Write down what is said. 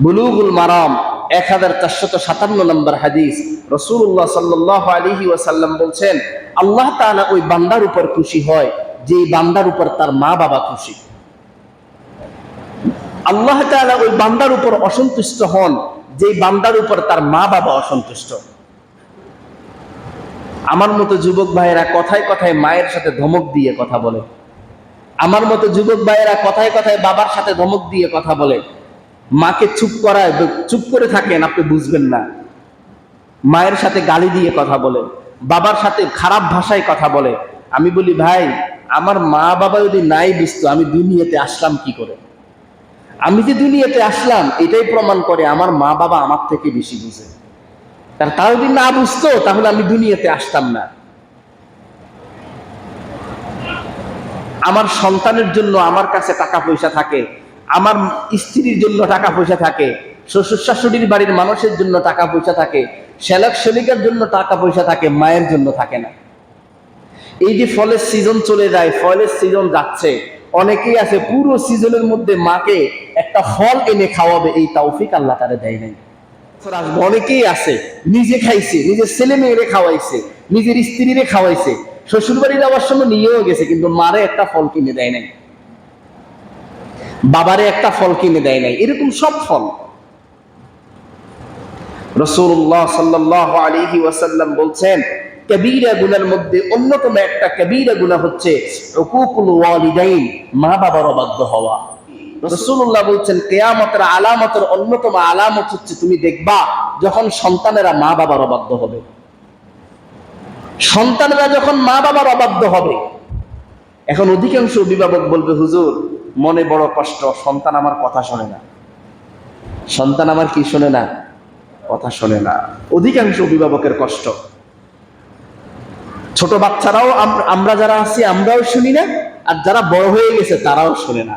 বুলুগুল মারাম 1457 নম্বর হাদিস। রাসূলুল্লাহ সাল্লাল্লাহু আলাইহি ওয়াসাল্লাম বলছেন, আল্লাহ তাআলা ওই বান্দার উপর খুশি হয় যে বান্দার উপর তার মা বাবা খুশি। আল্লাহ তাআলা ওই বান্দার উপর অসন্তুষ্ট হন যে বান্দার উপর তার মা বাবা অসন্তুষ্ট। আমার মতো যুবক ভাইয়েরা কথায় কথায় মায়ের সাথে ধমক দিয়ে কথা বলে, আমার মতো যুবক ভাইয়েরা কথায় কথায় বাবার সাথে ধমক দিয়ে কথা বলে। মাকে চুপ করায়, চুপ করে থাকেন, আপনি বুঝবেন না। মায়ের সাথে গালি দিয়ে কথা বলে, বাবার সাথে খারাপ ভাষায় কথা বলে। আমি বলি, ভাই, আমার মা বাবা যদি নাই বুঝতো আমি দুনিয়াতে আসলাম কি করে? আমি যে দুনিয়াতে আসলাম এটাই প্রমাণ করে আমার মা বাবা আমার থেকে বেশি বুঝে। তারা যদি না বুঝতো তাহলে আমি দুনিয়াতে আসতাম না। আমার সন্তানের জন্য আমার কাছে টাকা পয়সা থাকে, আমার স্ত্রীর জন্য টাকা পয়সা থাকে, শ্বশুর শাশুড়ির বাড়ির মানুষের জন্য টাকা পয়সা থাকে, শ্যালক শ্যালিকার জন্য টাকা পয়সা থাকে, মায়ের জন্য থাকে না। এই যে ফলের সিজন চলে যায়, ফলের সিজন যাচ্ছে, অনেকেই আছে পুরো সিজনের মধ্যে মাকে একটা ফল এনে খাওয়াবে এই তৌফিক আল্লাহ তাআলা দেয় নাই। অনেকেই আছে নিজে খাইছে, নিজের ছেলে মেয়েরে খাওয়াইছে, নিজের স্ত্রীরে খাওয়াইছে, শ্বশুর বাড়ি যাওয়ার সময় নিয়েও গেছে, কিন্তু মারে একটা ফল কিনে দেয় নাই, বাবারে একটা ফল কিনে দেয় নাই। এরকম সব ফল রাসূলুল্লাহ সাল্লাল্লাহু আলাইহি ওয়াসাল্লাম বলছেন, কবীরা গুনার মধ্যে অন্যতম একটা কবীরা গুনাহ হচ্ছে উকুকুল ওয়ালিদাইন, মা বাবার অবাধ্য হওয়া। রাসূলুল্লাহ বলছেন, কিয়ামতের আলামতের অন্যতম আলামত হচ্ছে তুমি দেখবা যখন সন্তানেরা মা বাবার অবাধ্য হবে। সন্তানেরা যখন মা বাবার অবাধ্য হবে, এখন অধিকাংশ অভিভাবক বলবে, হুজুর মনে বড় কষ্ট, সন্তান আমার কথা শোনে না। সন্তান আমার কি শোনে না? কথা শোনে না। অধিকাংশ অভিভাবকের কষ্ট। ছোট বাচ্চারাও, আমরা যারা আছি আমরাও শুনি না, আর যারা বড় হয়ে গেছে তারাও শোনে না।